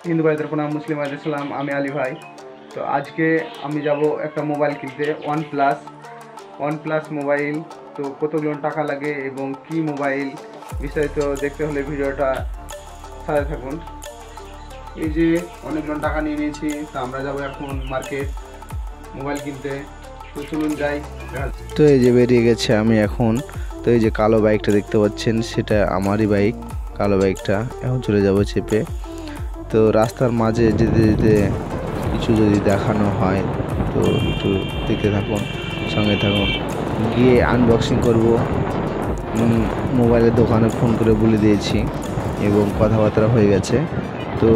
হিন্দু ভাইদের প্রণাম, মুসলিম ভাইদের সালাম। আমি আলী ভাই। তো আজকে আমি যাব একটা মোবাইল কিনতে, ওয়ান প্লাস মোবাইল। তো কতগুলো টাকা লাগে এবং কি মোবাইল বিস্তারিত দেখতে হলে ভিডিওটা সাথে থাকুন। এই যে অনেকগুলো টাকা নিয়ে নিয়েছি, তো আমরা যাব এখন মার্কেট মোবাইল কিনতে। তো চলুন যাই। তো এই যে বেরিয়ে গেছে আমি এখন। তো এই যে কালো বাইকটা দেখতে পাচ্ছেন, সেটা আমারই বাইক। কালো বাইকটা এখন চলে যাব চেপে। তো রাস্তার মাঝে যেতে যেতে কিছু যদি দেখানো হয় তো একটু দেখতে থাকুন, সঙ্গে থাকুন। গিয়ে আনবক্সিং করব। মোবাইলের দোকানে ফোন করে বলে দিয়েছি এবং কথাবার্তা হয়ে গেছে। তো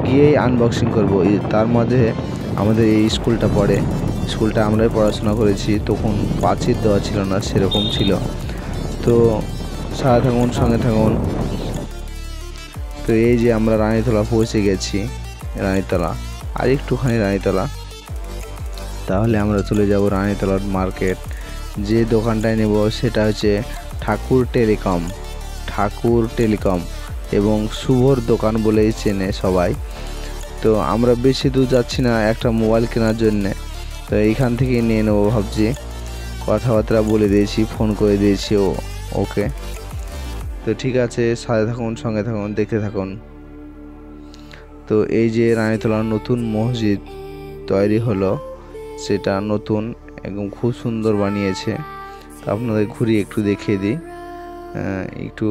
গিয়েই আনবক্সিং করব। তার মাঝে আমাদের এই স্কুলটা পড়ে, স্কুলটা আমরাই পড়াশোনা করেছি, তখন প্রাচীর দেওয়া ছিল না, সেরকম ছিল। তো সাথে থাকুন, সঙ্গে থাকুন। তো এই যে আমরা রানীতলা পৌঁছে গেছি, রানীতলা আর একটুখানি রানীতলা, তাহলে আমরা চলে যাব রানীতলার মার্কেট। যে দোকানটায় নেব সেটা হচ্ছে ঠাকুর টেলিকম এবং শুভর দোকান বলেই চেনে সবাই। তো আমরা বেশি দূর যাচ্ছি না একটা মোবাইল কেনার জন্যে, তো এইখান থেকেই নিয়ে নেবো ভাবছি। কথাবার্তা বলে দিয়েছি, ফোন করে দিয়েছি ওকে। তো ঠিক আছে, সাথে থাকুন, সঙ্গে থাকুন, দেখতে থাকুন। তো এই যে রানীতলার নতুন মসজিদ তৈরি হলো, সেটা নতুন, একদম খুব সুন্দর বানিয়েছে। তো আপনাদের ঘুরিয়ে একটু দেখিয়ে দিই, একটু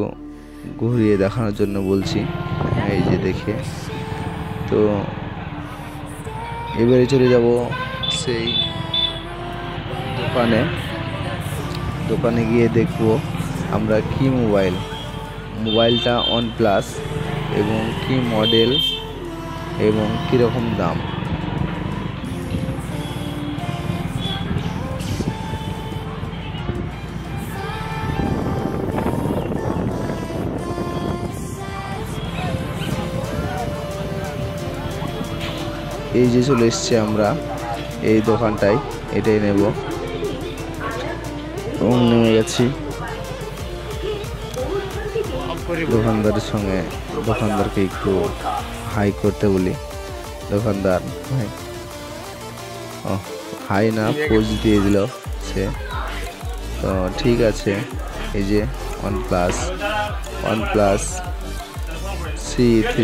ঘুরিয়ে দেখানোর জন্য বলছি। এই যে দেখে, তো এবারে চলে যাব সেই দোকানে গিয়ে দেখব আমরা কি মোবাইলটা OnePlus এবং কি মডেল এবং কীরকম দাম। এই যে চলে এসছে আমরা এই দোকানটায়, এটাই নেব এবং নেমে গেছি। দোকানদারকে একটু হাই করতে বলি। দোকানদার হাই না, পোজ দিয়ে দিল সে। তো ঠিক আছে, এই যে OnePlus C3।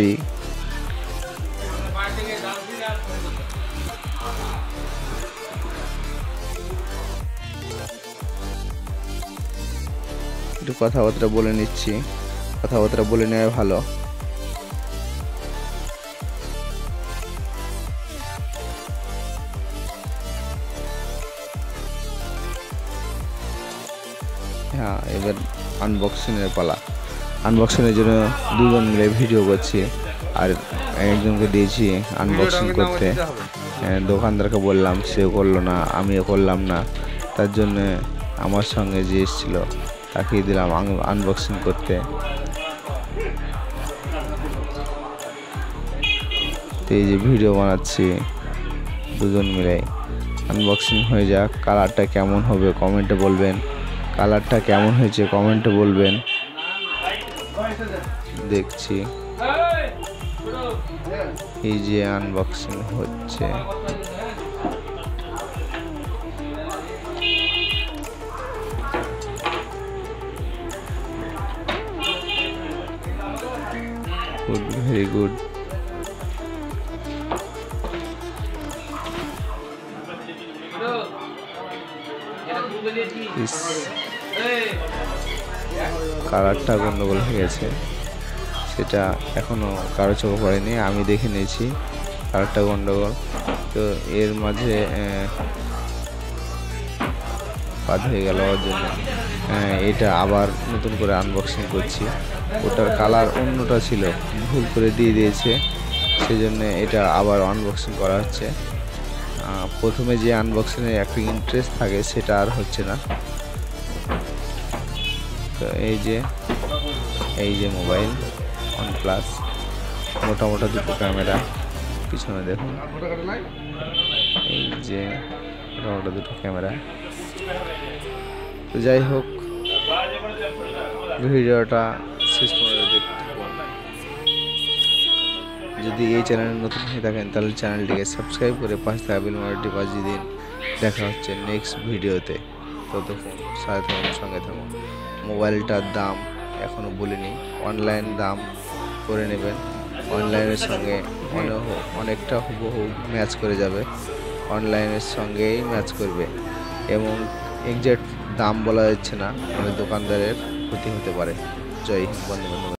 একটু কথাবার্তা বলে নিচ্ছি, কথাবার্তা বলে নেওয়া ভালো। হ্যাঁ, এবার আনবক্সিংয়ের পালা। আনবক্সিংয়ের জন্য দুজন মিলে ভিডিও করছি, আর একজনকে দিয়েছি আনবক্সিং করতে। দোকানদারকে বললাম, সেও করলো না, আমিও করলাম না। তার জন্যে আমার সঙ্গে যে এসেছিল তাকে দিলাম আনবক্সিং করতে। তো এই যে ভিডিও বানাচ্ছি দুজন মিলে। আনবক্সিং হয়ে যাক, কালারটা কেমন হবে কমেন্টে বলবেন, কালারটা কেমন হয়েছে কমেন্টে বলবেন। দেখছি এই যে আনবক্সিং হচ্ছে। Good, very good. কালারটা গন্ডগোল হয়ে গেছে, সেটা এখনো কারো চোখে পড়েনি, আমি দেখে নিয়েছি কালারটা গন্ডগোল। তো এর মাঝে বাদ হয়ে গেল, ওর জন্য এটা আবার নতুন করে আনবক্সিং করছি। ওটার কালার অন্যটা ছিল, ভুল করে দিয়ে দিয়েছে, সেজন্য এটা আবার আনবক্সিং করা হচ্ছে। প্রথমে যে আনবক্সিংয়ের একটা ইন্টারেস্ট থাকে সেটা আর হচ্ছে না। তো এই যে মোবাইল OnePlus, মোটা দুটো ক্যামেরা, পিছনে দেখুন এই যে মোটা দুটো ক্যামেরা। তো যাই হোক, ভিডিওটা শেষ পর্যন্ত দেখতে থাকুন। যদি এই চ্যানেলে নতুন হয়ে থাকেন তাহলে চ্যানেলটিকে সাবস্ক্রাইব করে পাশে থাকা বেল বাটনটি বাজিয়ে দিন। দেখা হচ্ছে নেক্সট ভিডিওতে। ততক্ষণ সাথে থাকুন, সঙ্গে থাকুন। মোবাইলটার দাম এখনও বলিনি, অনলাইন দাম করে নেবেন। অনলাইনের সঙ্গে অনেকটা হুবহু ম্যাচ করে যাবে, অনলাইনের সঙ্গেই ম্যাচ করবে এবং এক্সাক্ট দাম বলা যাচ্ছে না, মানে দোকানদারের ক্ষতি হতে পারে। জয় হিন্দ বন্ধু।